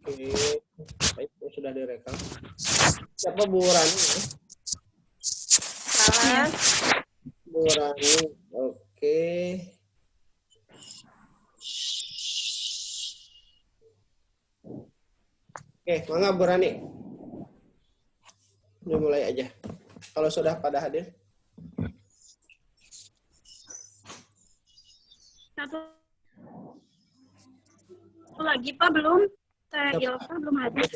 Oke, baik, sudah direkam. Siapa Bu Rani? Salah. Bu Rani, oke. Oke, mangga Bu Rani. Dimulai aja. Kalau sudah pada hadir. Satu lagi Pak belum. Saya Ilsa belum hadir.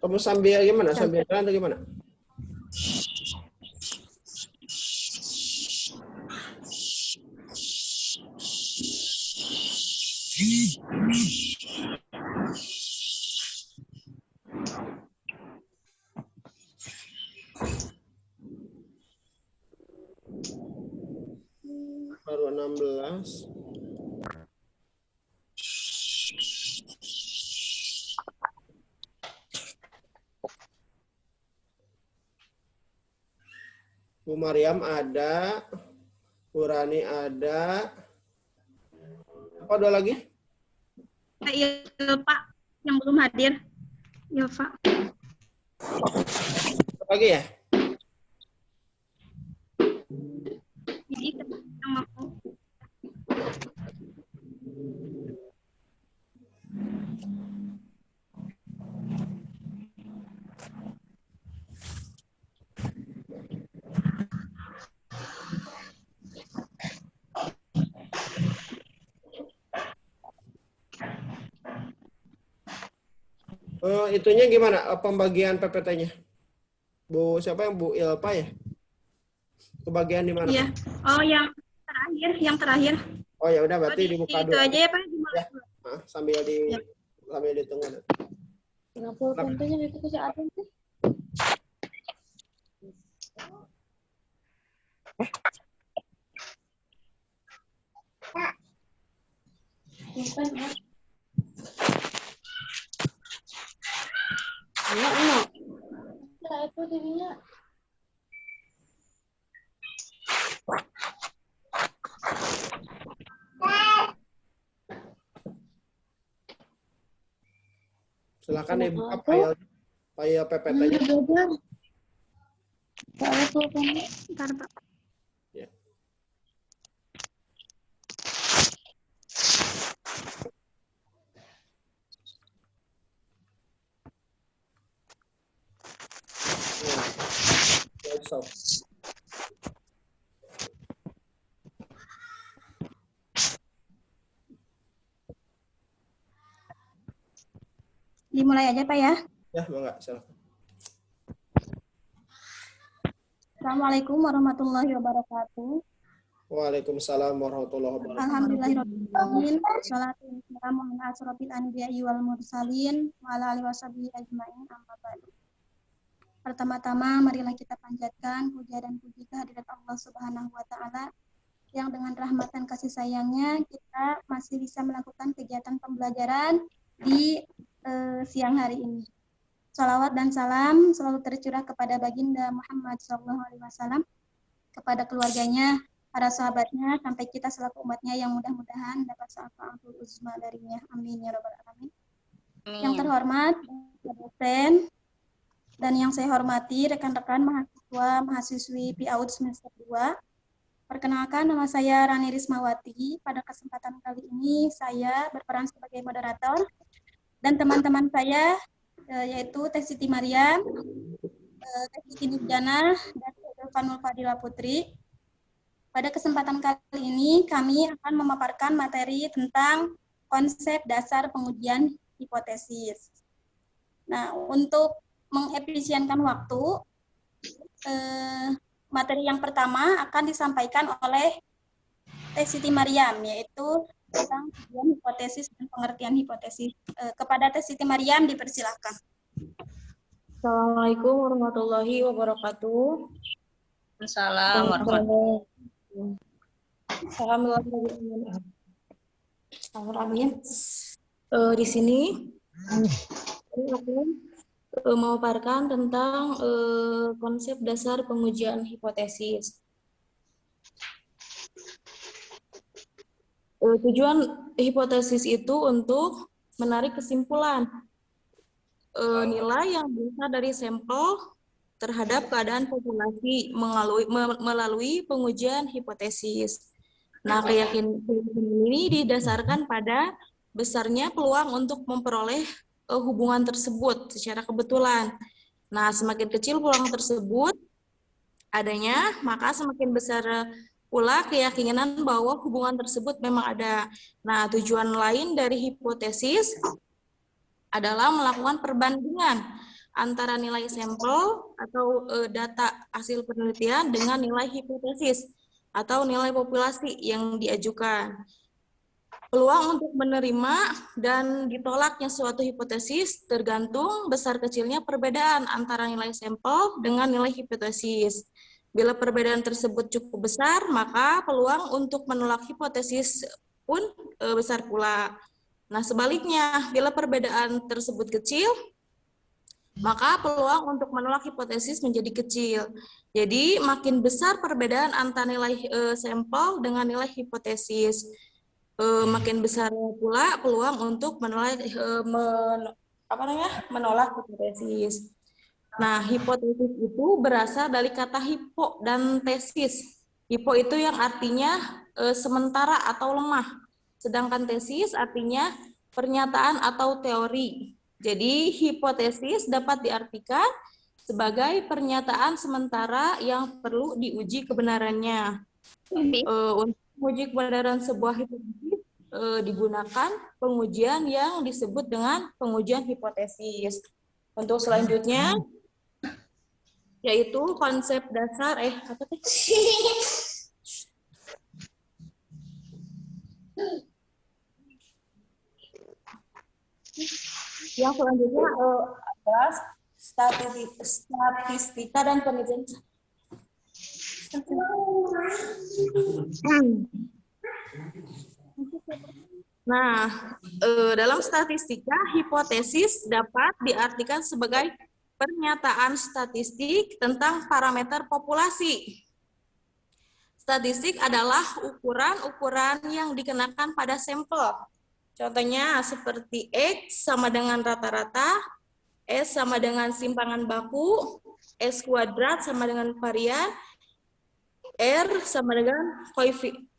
Kamu sambil gimana? Sambil jalan atau gimana? Baru 16. Bu Mariam ada, Bu Rani ada. Apa dua lagi? Ilpa yang belum hadir. Ilva. Apa lagi ya? Jadi yang mau. Itunya gimana? Pembagian PPT-nya? Bu siapa yang Bu Ilpa ya? Kebagian di mana? Iya. Oh, yang terakhir. Oh ya udah berarti dibuka itu dulu. aja ya Pak. Ya. Sambil ditunggu. Kenapa contohnya itu bisa ada sih? Bukan ya. Enggak. Nah, itu jadinya. Silakan dibuka file PPT-nya. Bentar, Pak. Ya. Dimulai aja Pak ya. Ya, enggak, silakan. Assalamualaikum warahmatullahi wabarakatuh. Waalaikumsalam warahmatullahi wabarakatuh. Alhamdulillahirrahmanirrahim. Salatu wassalamu ala asrofil anbiya'i wal mursalin wa ala alihi washabihi ajma'in amma ba'du. Pertama-tama marilah kita panjatkan puja dan puji kehadirat Allah Subhanahu wa taala yang dengan rahmat dan kasih sayangnya kita masih bisa melakukan kegiatan pembelajaran di siang hari ini. Salawat dan salam selalu tercurah kepada baginda Muhammad SAW, kepada keluarganya, para sahabatnya, sampai kita selaku umatnya yang mudah-mudahan dapat syafaatul uzma darinya. Amin ya rabbal alamin. Yang terhormat dosen dan yang saya hormati rekan-rekan mahasiswa mahasiswi PIAUD semester 2. Perkenalkan, nama saya Rani Rismawati. Pada kesempatan kali ini saya berperan sebagai moderator dan teman-teman saya yaitu Teh Siti Mariam, Teh Siti Nurjana, dan Fanul Fadila Putri. Pada kesempatan kali ini kami akan memaparkan materi tentang konsep dasar pengujian hipotesis. Nah, untuk mengefisienkan waktu, materi yang pertama akan disampaikan oleh Teh Siti Mariam, yaitu tentang pengujian hipotesis dan pengertian hipotesis. Kepada Teh Siti Mariam dipersilakan. Assalamualaikum warahmatullahi wabarakatuh. Assalamualaikum. Di sini aku memaparkan tentang konsep dasar pengujian hipotesis. tujuan hipotesis itu untuk menarik kesimpulan nilai yang berasal dari sampel terhadap keadaan populasi melalui pengujian hipotesis. Nah, keyakinan ini didasarkan pada besarnya peluang untuk memperoleh hubungan tersebut secara kebetulan. Nah, semakin kecil peluang tersebut adanya, maka semakin besar pula keyakinan bahwa hubungan tersebut memang ada. Nah, tujuan lain dari hipotesis adalah melakukan perbandingan antara nilai sampel atau data hasil penelitian dengan nilai hipotesis atau nilai populasi yang diajukan. Peluang untuk menerima dan ditolaknya suatu hipotesis tergantung besar kecilnya perbedaan antara nilai sampel dengan nilai hipotesis. Bila perbedaan tersebut cukup besar, maka peluang untuk menolak hipotesis pun besar pula. Nah, sebaliknya, bila perbedaan tersebut kecil, maka peluang untuk menolak hipotesis menjadi kecil. Jadi, makin besar perbedaan antara nilai sampel dengan nilai hipotesis, makin besar pula peluang untuk menolak hipotesis. Nah, hipotesis itu berasal dari kata hipo dan tesis. Hipo itu yang artinya sementara atau lemah. Sedangkan tesis artinya pernyataan atau teori. Jadi, hipotesis dapat diartikan sebagai pernyataan sementara yang perlu diuji kebenarannya. Untuk menguji kebenaran sebuah hipotesis digunakan pengujian yang disebut dengan pengujian hipotesis. Untuk selanjutnya, yaitu konsep dasar yang selanjutnya adalah statistika dan penelitian. Nah, dalam statistika, hipotesis dapat diartikan sebagai pernyataan statistik tentang parameter populasi. Statistik adalah ukuran-ukuran yang dikenakan pada sampel. Contohnya seperti X sama dengan rata-rata, S sama dengan simpangan baku, S kuadrat sama dengan varian, R sama dengan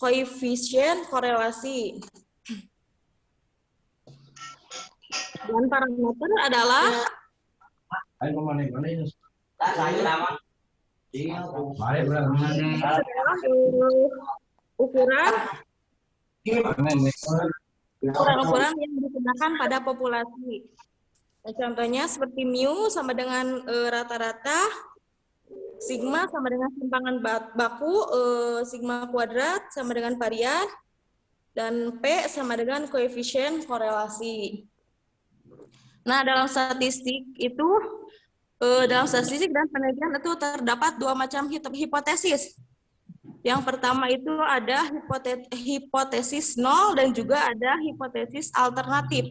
koefisien korelasi. Dan parameter adalah ukuran-ukuran yang digunakan pada populasi. Nah, contohnya seperti mu sama dengan rata-rata, sigma sama dengan simpangan baku, sigma kuadrat sama dengan varian, dan P sama dengan koefisien korelasi. Nah, dalam statistik dan penelitian itu terdapat dua macam hipotesis. Yang pertama itu ada hipotesis nol dan juga ada hipotesis alternatif.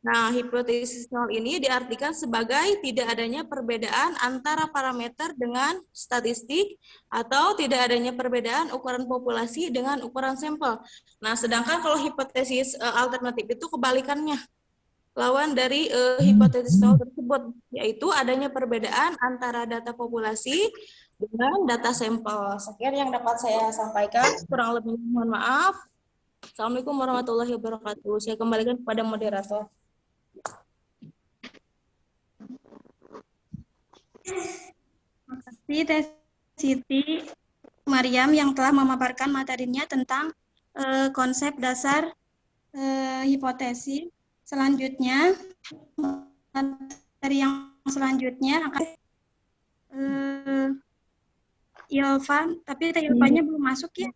Nah, hipotesis nol ini diartikan sebagai tidak adanya perbedaan antara parameter dengan statistik atau tidak adanya perbedaan ukuran populasi dengan ukuran sampel. Nah, sedangkan kalau hipotesis alternatif itu kebalikannya. Lawan dari hipotesis nol tersebut, yaitu adanya perbedaan antara data populasi dengan data sampel. Sekian yang dapat saya sampaikan, kurang lebih mohon maaf. Assalamualaikum warahmatullahi wabarakatuh. Saya kembalikan kepada moderator. Terima kasih Teh Siti Mariam yang telah memaparkan materinya tentang konsep dasar hipotesis. Selanjutnya, materi yang selanjutnya akan Ilva, tapi Teh Ilvanya belum masuk ya.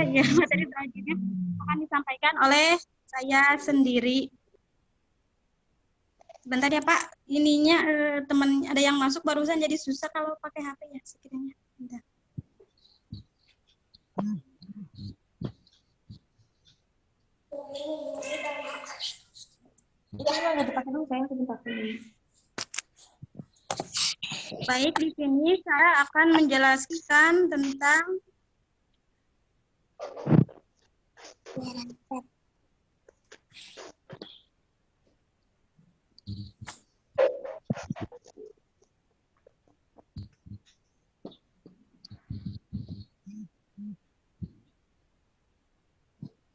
Ya, materi selanjutnya akan disampaikan oleh saya sendiri. Sebentar ya Pak, ininya teman ada yang masuk barusan jadi susah kalau pakai HP ya sekiranya. Bentar. Baik, di sini saya akan menjelaskan tentang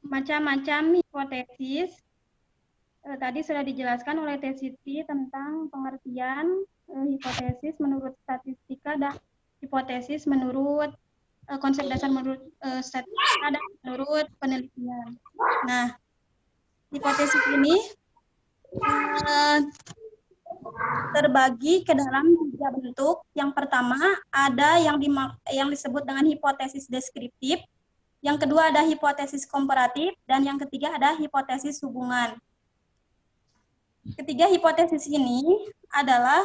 Macam-macam hipotesis. Tadi sudah dijelaskan oleh Teh Siti tentang pengertian hipotesis menurut statistika dan hipotesis menurut konsep dasar menurut statistika dan menurut penelitian. Nah, hipotesis ini terbagi ke dalam 3 bentuk. Yang pertama ada yang disebut dengan hipotesis deskriptif, yang kedua ada hipotesis komparatif, dan yang ketiga ada hipotesis hubungan. Ketiga hipotesis ini adalah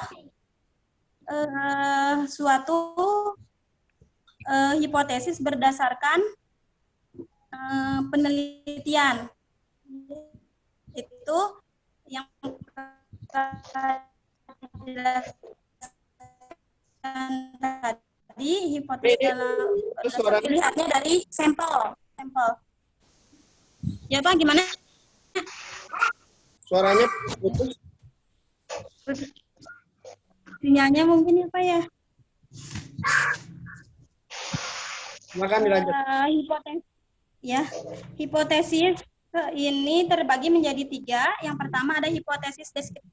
suatu hipotesis berdasarkan penelitian. Itu yang tadi hipotesis dalam dilihatnya dari sampel. Ya Pak, gimana? Suaranya putus. Sinyalnya mungkin ya Pak ya. Silakan dilanjut. Hipotesis ini terbagi menjadi 3. Yang pertama ada hipotesis deskriptif.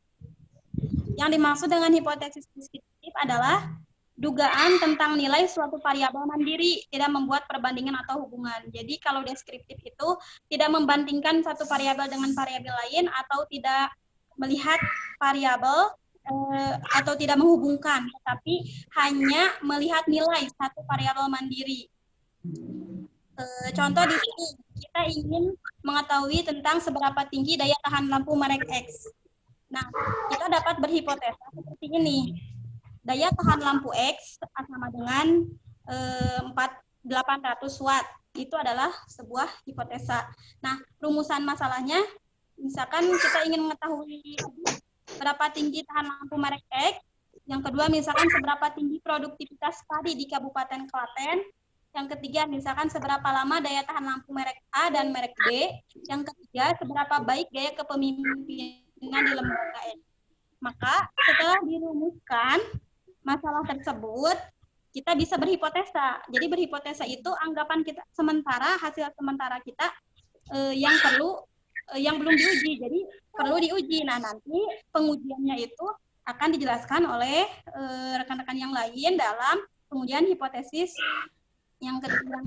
Yang dimaksud dengan hipotesis deskriptif adalah dugaan tentang nilai suatu variabel mandiri, tidak membuat perbandingan atau hubungan. Jadi kalau deskriptif itu tidak membandingkan satu variabel dengan variabel lain atau tidak melihat variabel atau tidak menghubungkan, tetapi hanya melihat nilai satu variabel mandiri. Contoh di sini, kita ingin mengetahui tentang seberapa tinggi daya tahan lampu merek X. Nah, kita dapat berhipotesa seperti ini. Daya tahan lampu X sama dengan 800 watt. Itu adalah sebuah hipotesa. Nah, rumusan masalahnya, misalkan kita ingin mengetahui berapa tinggi tahan lampu merek X. Yang kedua, misalkan seberapa tinggi produktivitas padi di Kabupaten Klaten. Yang ketiga, misalkan seberapa lama daya tahan lampu merek A dan merek B. Yang ketiga, seberapa baik gaya kepemimpinan di lembaga X. Maka setelah dirumuskan masalah tersebut, kita bisa berhipotesa. Jadi berhipotesa itu anggapan kita sementara, hasil sementara kita yang belum diuji. Jadi perlu diuji. Nah, nanti pengujiannya itu akan dijelaskan oleh rekan-rekan yang lain dalam pengujian hipotesis yang ketiga,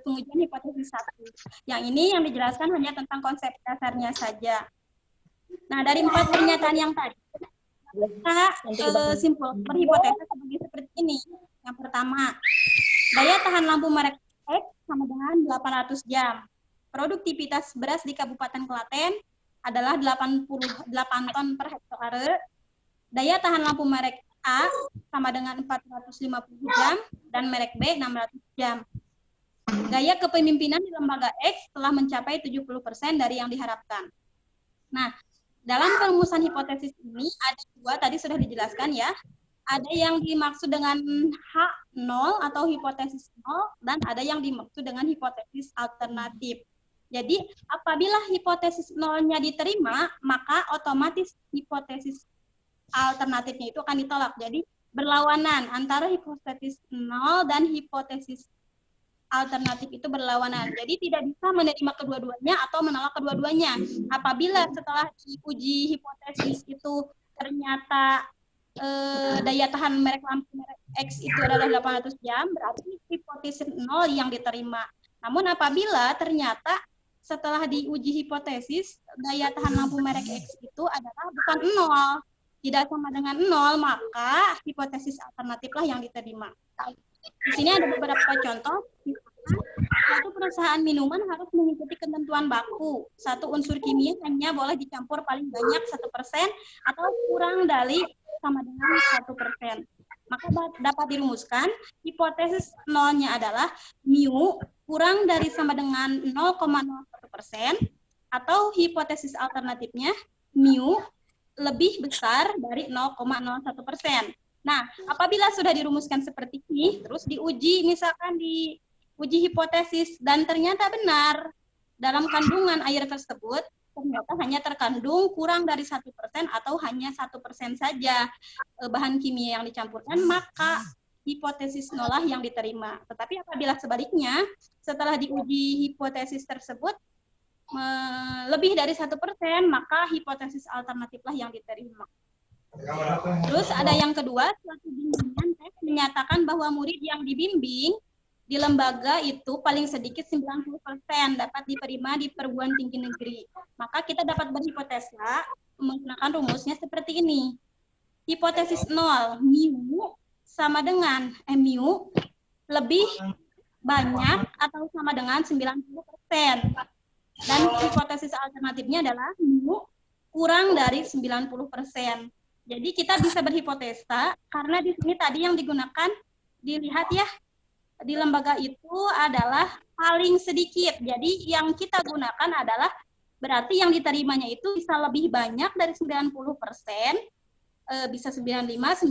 pengujian hipotesis 1. Yang ini yang dijelaskan hanya tentang konsep dasarnya saja. Nah, dari 4 pernyataan yang tadi, kita simpul berhipotesa seperti ini. Yang pertama, daya tahan lampu merek X sama dengan 800 jam. Produktivitas beras di Kabupaten Klaten adalah 88 ton per hektare. Daya tahan lampu merek A sama dengan 450 jam dan merek B 600 jam. Gaya kepemimpinan di lembaga X telah mencapai 70% dari yang diharapkan. Nah, dalam perumusan hipotesis ini ada 2, tadi sudah dijelaskan ya. Ada yang dimaksud dengan H0 atau hipotesis 0, dan ada yang dimaksud dengan hipotesis alternatif. Jadi, apabila hipotesis 0-nya diterima, maka otomatis hipotesis alternatifnya itu akan ditolak. Jadi, berlawanan antara hipotesis 0 dan hipotesis alternatif itu berlawanan. Jadi tidak bisa menerima kedua-duanya atau menolak kedua-duanya. Apabila setelah diuji hipotesis itu ternyata daya tahan merek lampu merek X itu adalah 800 jam, berarti hipotesis 0 yang diterima. Namun apabila ternyata setelah diuji hipotesis daya tahan lampu merek X itu adalah bukan 0, tidak sama dengan 0, maka hipotesis alternatiflah yang diterima. Di sini ada beberapa contoh. Suatu perusahaan minuman harus mengikuti ketentuan baku. Satu unsur kimia hanya boleh dicampur paling banyak 1% atau kurang dari sama dengan 1%. Maka dapat dirumuskan hipotesis 0-nya adalah mu kurang dari sama dengan 0,01% atau hipotesis alternatifnya mu lebih besar dari 0,01%. Nah, apabila sudah dirumuskan seperti ini, terus diuji, misalkan diuji hipotesis, dan ternyata benar, dalam kandungan air tersebut ternyata hanya terkandung kurang dari 1% atau hanya 1% saja bahan kimia yang dicampurkan, maka hipotesis nolah yang diterima. Tetapi apabila sebaliknya, setelah diuji hipotesis tersebut lebih dari 1%, maka hipotesis alternatiflah yang diterima. Terus ada yang kedua, suatu bimbingan tes menyatakan bahwa murid yang dibimbing di lembaga itu paling sedikit 90% dapat diterima di perguruan tinggi negeri. Maka kita dapat berhipotesa menggunakan rumusnya seperti ini. Hipotesis 0, mu sama dengan mu lebih banyak atau sama dengan 90%. Dan hipotesis alternatifnya adalah mu kurang dari 90%. Jadi kita bisa berhipotesa karena di sini tadi yang digunakan, dilihat ya, di lembaga itu adalah paling sedikit. Jadi yang kita gunakan adalah berarti yang diterimanya itu bisa lebih banyak dari 90%, bisa 95, 96,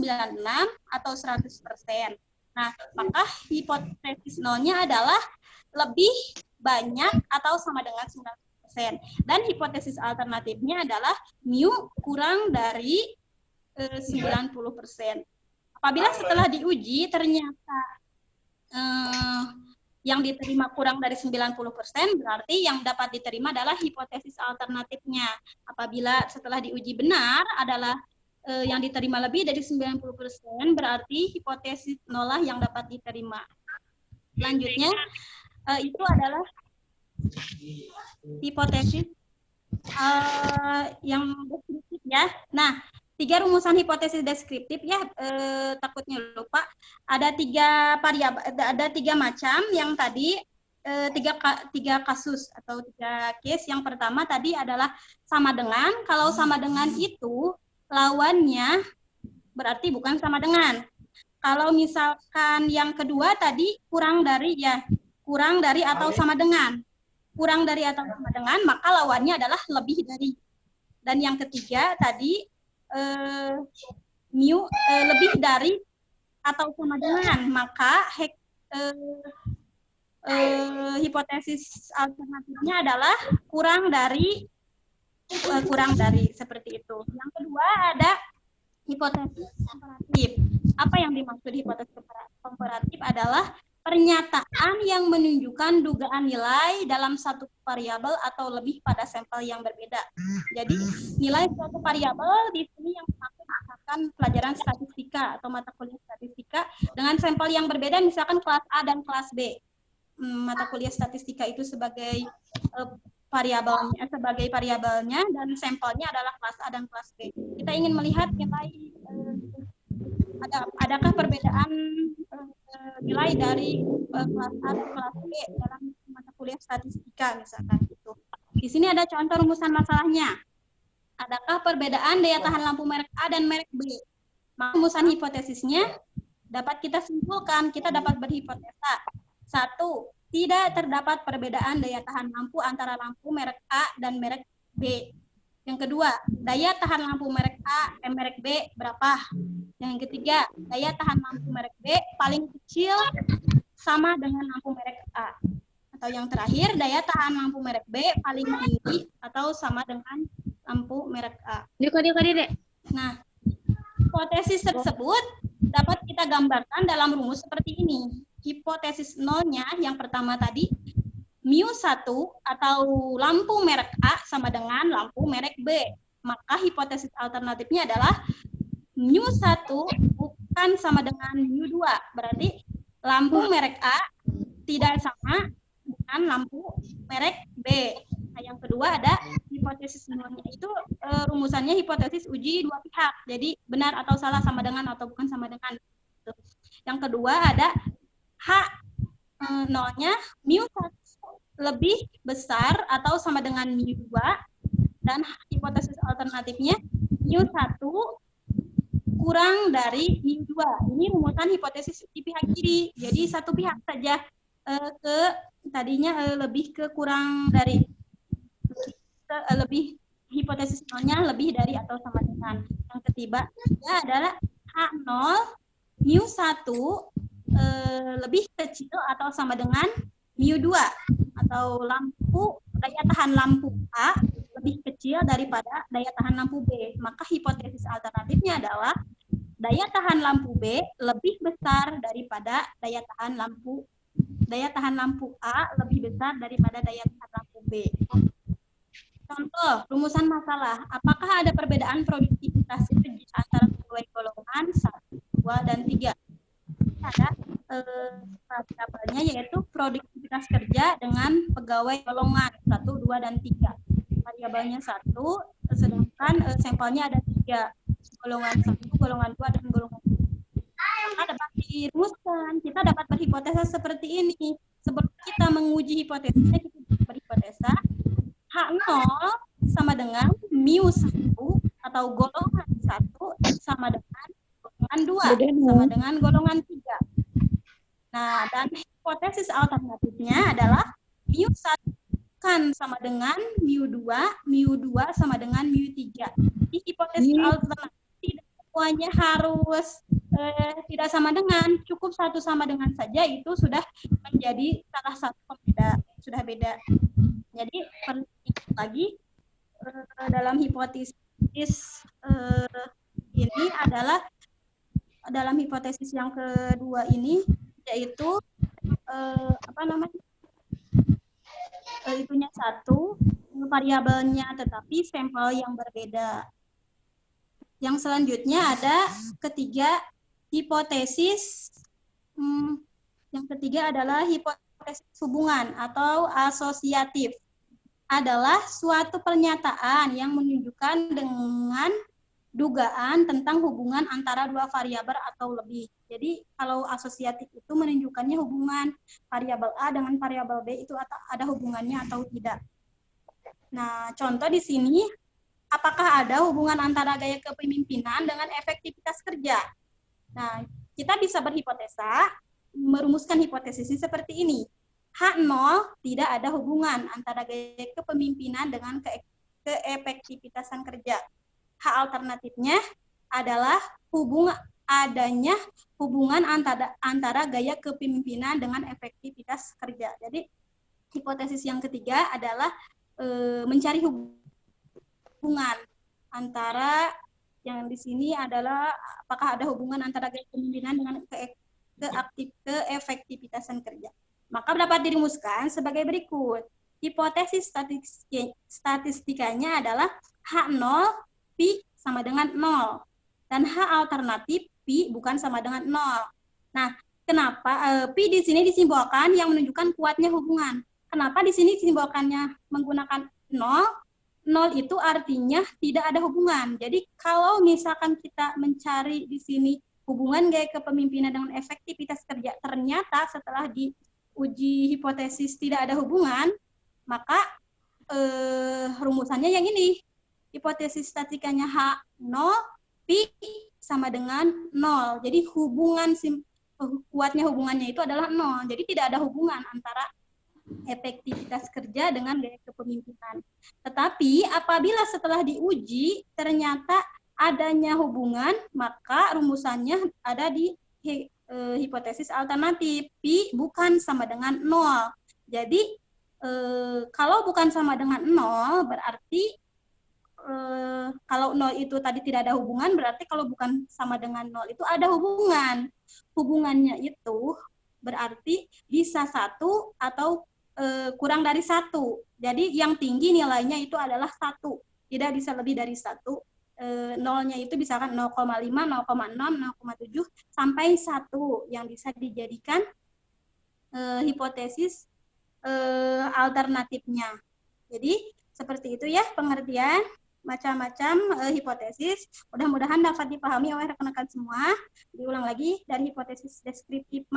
atau 100%. Nah, maka hipotesis nolnya adalah lebih banyak atau sama dengan 90%. Dan hipotesis alternatifnya adalah mu kurang dari 90%. Apabila setelah diuji ternyata yang diterima kurang dari 90%, berarti yang dapat diterima adalah hipotesis alternatifnya. Apabila setelah diuji benar adalah yang diterima lebih dari 90%, berarti hipotesis nolah yang dapat diterima. Selanjutnya, itu adalah hipotesis yang deskriptif ya. Nah, 3 rumusan hipotesis deskriptif ya, takutnya lupa. Ada 3 variabel, ada 3 macam yang tadi 3 kasus atau 3 case. Yang pertama tadi adalah sama dengan. Kalau sama dengan itu lawannya berarti bukan sama dengan. Kalau misalkan yang kedua tadi kurang dari ya, kurang dari atau sama dengan. Kurang dari atau sama dengan, maka lawannya adalah lebih dari. Dan yang ketiga tadi mu lebih dari atau sama dengan, maka hipotesis alternatifnya adalah kurang dari seperti itu. Yang kedua ada hipotesis komparatif. Apa yang dimaksud hipotesis komparatif adalah pernyataan yang menunjukkan dugaan nilai dalam satu variabel atau lebih pada sampel yang berbeda. Jadi nilai suatu variabel di sini yang dimaksud misalkan pelajaran statistika atau mata kuliah statistika dengan sampel yang berbeda, misalkan kelas A dan kelas B. Mata kuliah statistika itu sebagai variabelnya dan sampelnya adalah kelas A dan kelas B. Kita ingin melihat nilai adakah perbedaan nilai dari kelas A dan kelas B dalam mata kuliah statistika misalkan gitu. Di sini ada contoh rumusan masalahnya. Adakah perbedaan daya tahan lampu merek A dan merek B? Maka rumusan hipotesisnya dapat kita simpulkan, kita dapat berhipotesa. 1, tidak terdapat perbedaan daya tahan lampu antara lampu merek A dan merek B. Yang kedua, daya tahan lampu merek A dan merek B berapa? Yang ketiga, daya tahan lampu merek B paling kecil sama dengan lampu merek A. Atau yang terakhir, daya tahan lampu merek B paling tinggi atau sama dengan lampu merek A. Nah, hipotesis tersebut dapat kita gambarkan dalam rumus seperti ini. Hipotesis nolnya yang pertama tadi, mu1 atau lampu merek A sama dengan lampu merek B. Maka hipotesis alternatifnya adalah mu1 bukan sama dengan mu2. Berarti lampu merek A tidak sama dengan lampu merek B. Nah, yang kedua ada hipotesis nolnya itu rumusannya hipotesis uji dua pihak. Jadi benar atau salah, sama dengan atau bukan sama dengan. Yang kedua ada H nolnya mu1 lebih besar atau sama dengan mu2, dan hipotesis alternatifnya mu1 kurang dari mu2. Ini rumusan hipotesis di pihak kiri. Jadi satu pihak saja tadinya lebih ke kurang dari, lebih hipotesis nolnya lebih dari atau sama dengan. Yang ketiga adalah H0 mu1 lebih kecil atau sama dengan mu2 atau lampu daya tahan lampu A lebih kecil daripada daya tahan lampu B. Maka hipotesis alternatifnya adalah daya tahan lampu B lebih besar daripada daya tahan lampu A lebih besar daripada daya tahan lampu B. Contoh, rumusan masalah. Apakah ada perbedaan produktivitas kerja antara pegawai golongan 1, 2, dan 3? Ada variabelnya yaitu produktivitas kerja dengan pegawai golongan 1, 2, dan 3. Variabelnya 1, sedangkan sampelnya ada 3. Golongan 1, golongan 2, dan golongan 3. Maka dapat dirumuskan. Kita dapat berhipotesa seperti ini. Sebelum kita menguji hipotesisnya, kita berhipotesa H0 sama dengan mu1 atau golongan 1 sama dengan golongan 2 sama dengan golongan 3. Nah, dan hipotesis alternatifnya adalah mu1 kan sama dengan mu2 sama dengan mu3. Di hipotesis alternatif tidak semuanya harus tidak sama dengan, cukup satu sama dengan saja itu sudah menjadi salah satu pembeda, sudah beda. Jadi perlu lagi dalam hipotesis ini adalah dalam hipotesis yang kedua ini yaitu itunya 1, variabelnya tetapi sampel yang berbeda. Yang selanjutnya ada ketiga hipotesis. Yang ketiga adalah hipotesis hubungan atau asosiatif. Adalah suatu pernyataan yang menunjukkan dengan dugaan tentang hubungan antara dua variabel atau lebih. Jadi kalau asosiatif itu menunjukkannya hubungan variabel A dengan variabel B itu ada hubungannya atau tidak. Nah, contoh di sini, apakah ada hubungan antara gaya kepemimpinan dengan efektivitas kerja? Nah, kita bisa berhipotesa, merumuskan hipotesis seperti ini. H0 tidak ada hubungan antara gaya kepemimpinan dengan keefektivitasan kerja. H alternatifnya adalah adanya hubungan antara gaya kepemimpinan dengan efektivitas kerja. Jadi hipotesis yang ketiga adalah mencari hubungan antara yang di sini adalah apakah ada hubungan antara gaya kepemimpinan dengan keefektivitasan kerja. Maka dapat dirumuskan sebagai berikut. Hipotesis statistikanya adalah H0 pi sama dengan 0 dan H alternatif pi bukan sama dengan 0. Nah, kenapa pi di sini disimbolkan yang menunjukkan kuatnya hubungan? Kenapa di sini simbolkannya menggunakan 0? 0 itu artinya tidak ada hubungan. Jadi kalau misalkan kita mencari di sini hubungan gaya kepemimpinan dengan efektivitas kerja, ternyata setelah diuji hipotesis tidak ada hubungan, maka rumusannya yang ini. Hipotesis statistikanya H0 pi sama dengan 0. Jadi kuatnya hubungannya itu adalah 0. Jadi tidak ada hubungan antara efektivitas kerja dengan gaya kepemimpinan. Tetapi apabila setelah diuji ternyata adanya hubungan, maka rumusannya ada di hipotesis alternatif pi bukan sama dengan 0. Jadi kalau bukan sama dengan 0 berarti kalau 0 itu tadi tidak ada hubungan, berarti kalau bukan sama dengan 0 itu ada hubungan. Hubungannya itu berarti bisa 1 atau kurang dari 1. Jadi yang tinggi nilainya itu adalah 1. Tidak bisa lebih dari 1. Nolnya itu misalkan 0,5, 0,6, 0,7 sampai 1 yang bisa dijadikan hipotesis alternatifnya. Jadi seperti itu ya pengertian macam-macam hipotesis. Mudah-mudahan dapat dipahami oleh rekan-rekan semua. Diulang lagi, dari hipotesis deskriptif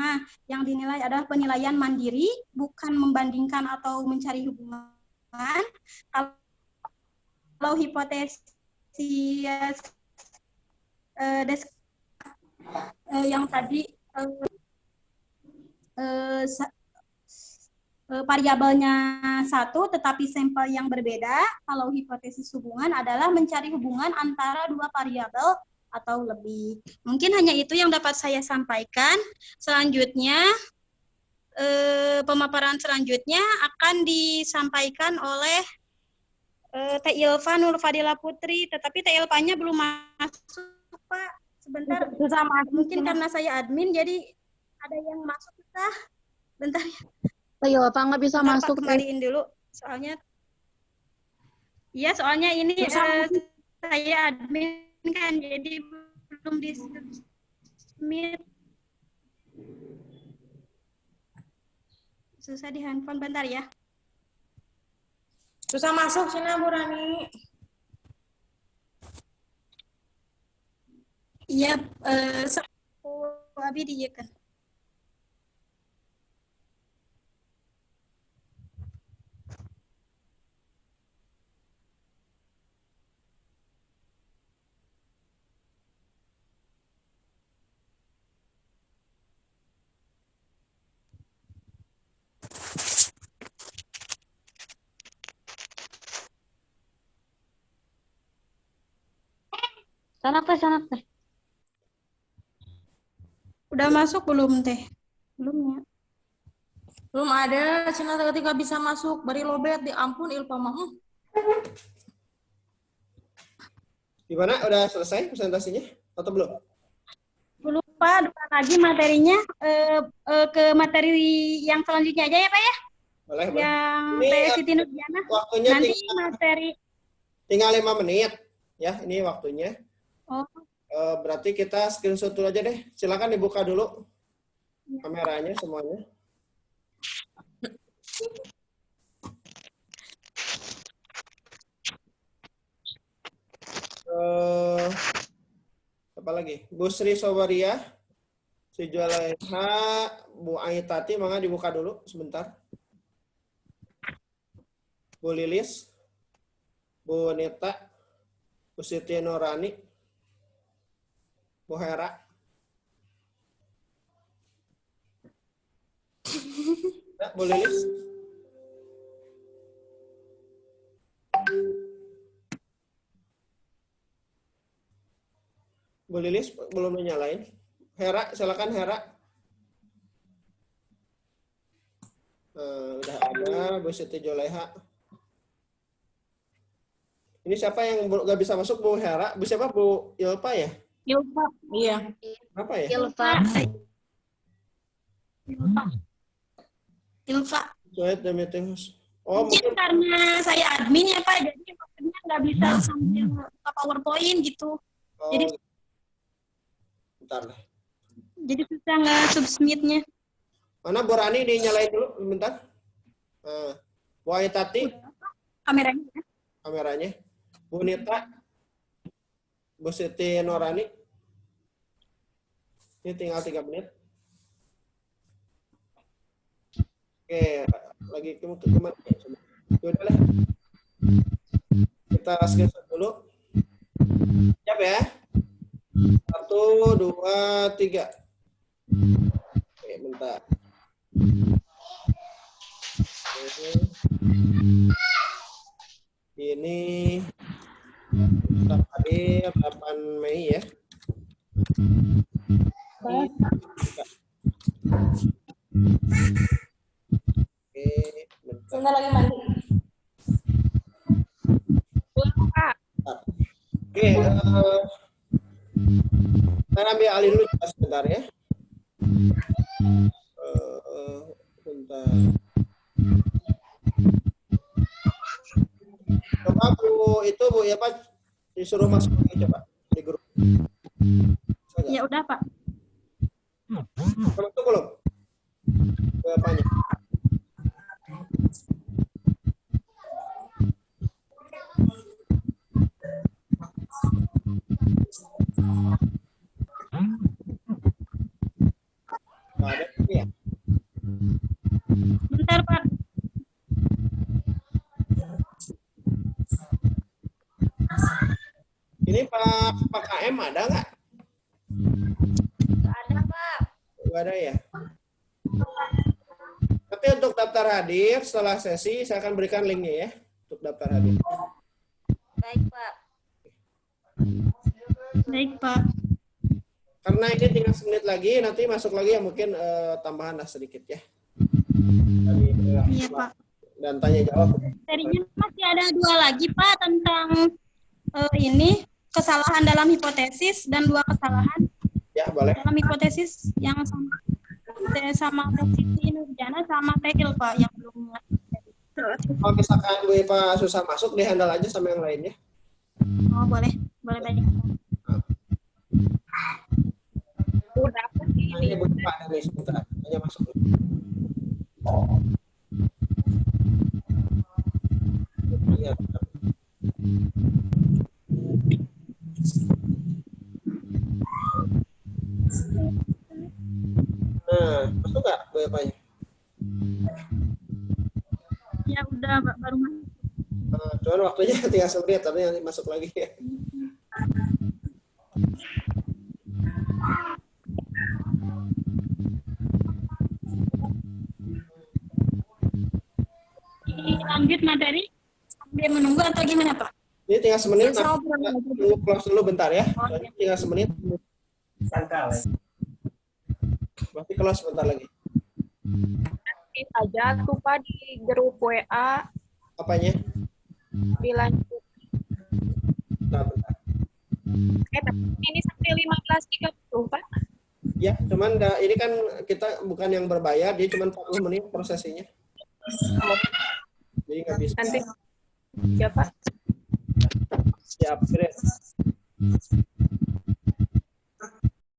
yang dinilai adalah penilaian mandiri, bukan membandingkan atau mencari hubungan. Kalau hipotesis yang tadi variabelnya 1 tetapi sampel yang berbeda. Kalau hipotesis hubungan adalah mencari hubungan antara dua variabel atau lebih. Mungkin hanya itu yang dapat saya sampaikan. Selanjutnya pemaparan selanjutnya akan disampaikan oleh Teh Ilva Nurfadila Putri, tetapi Teh Ilvanya belum masuk, Pak. Sebentar. Susah masuk. Mungkin karena saya admin, jadi ada yang masuk susah. Bentar ya. Ayo, Pak nggak bisa Bentar, masuk. Pak, kembaliin dulu. Soalnya, iya, soalnya ini saya admin kan, jadi belum di-submit. Susah di handphone, bentar ya. Susah masuk Cina Bu Rani. Iya, Abi dijekan. Sanak teh. Udah masuk belum, Teh? Belum ya. Belum ada Cina ketika bisa masuk. Bari lobet di ampun Ilpa mah. Gimana? Udah selesai presentasinya atau belum? Belum, Pak. Depan lagi materinya. Ke materi yang selanjutnya aja ya, Pak ya? Boleh, boleh. Yang Ini, Teh Siti Nurdiana. Waktunya Nanti materi. tinggal 5 menit. Ya, ini waktunya. Oh, Berarti kita screenshot dulu aja deh. Silakan dibuka dulu kameranya semuanya. Apa lagi? Bu Sri Sobaria, si Jualeha, Bu Aitati, mangga dibuka dulu sebentar. Bu Lilis, Bu Nita, Bu Siti Nurani, Bu Hera. Ya, Bu Lilis. Bu Lilis belum menyalain. Hera, silakan Hera. Udah ada, Bu Siti Jualeha. Ini siapa yang nggak bisa masuk, Bu Hera? Bu siapa, Bu Ilpa ya? Ilpa. Iya. Apa ya? Ilva. Join the meeting host. Oh, Mungkin karena saya admin ya, Pak. Jadi maksudnya nggak bisa sambil buka PowerPoint gitu. Oh, Jadi, bentar lah. jadi susah nggak submitnya. Mana Bu Rani dinyalain dulu, bentar. Bu Aitati, Kameranya ya. kameranya. Bu Nita, Bu Siti Nurani. Ini tinggal 3 menit. Oke, lagi kemana? Ya udah lah. Kita screenshot dulu. Siap ya? 1, 2, 3. Oke, bentar. Oke. Ini hadir 8 Mei ya. Oke, bentar. Sebentar lagi mandi. Oke, saya ambil alih dulu sebentar ya. Bentar. Coba Bu, itu Bu ya Pak, disuruh masuk lagi coba di grup. Ya udah, Pak. Masuk belum? Bu apanya? Nggak ada ya? Bentar, Pak. Ini Pak KM ada nggak? Ada, Pak. Nggak ada ya? Nanti untuk daftar hadir setelah sesi saya akan berikan linknya ya untuk daftar hadir. Baik, Pak. Baik, Pak. Karena ini tinggal 1 menit lagi, nanti masuk lagi ya mungkin tambahan lah sedikit ya. Iya, Pak. Dan tanya jawab. Materinya masih ada 2 lagi, Pak, tentang ini kesalahan dalam hipotesis dan 2 kesalahan Ya, boleh. dalam hipotesis yang sama Teh Siti Nurjana sama Teh Ilfa yang belum. Kalau misalkan Bu Ipa susah masuk, dihandle aja sama yang lainnya. Oh, boleh banyak. Udah apa sih Nanti ini? Bu Ipa ada nih sebentar. Hanya masuk. Iya. Nah, masuk nggak Bu Ipanya? Ya udah, baru masuk. Cuman waktunya tinggal semenit, tapi nanti masuk lagi. Lanjut materi sambil menunggu atau gimana, Pak? Ini tinggal semenit. Biasa Nah, obrolan aja. tunggu close dulu bentar ya. Soalnya tinggal semenit. Berarti close bentar lagi. Nanti aja tuh Pak di grup WA Apanya? dilanjut. Nah, bentar. Tapi ini sampai 15.30 Pak. Ya, cuman ini kan kita bukan yang berbayar, dia cuma 40 menit prosesinya. Jadi nggak bisa. Nanti siapa? Ya, upgrade.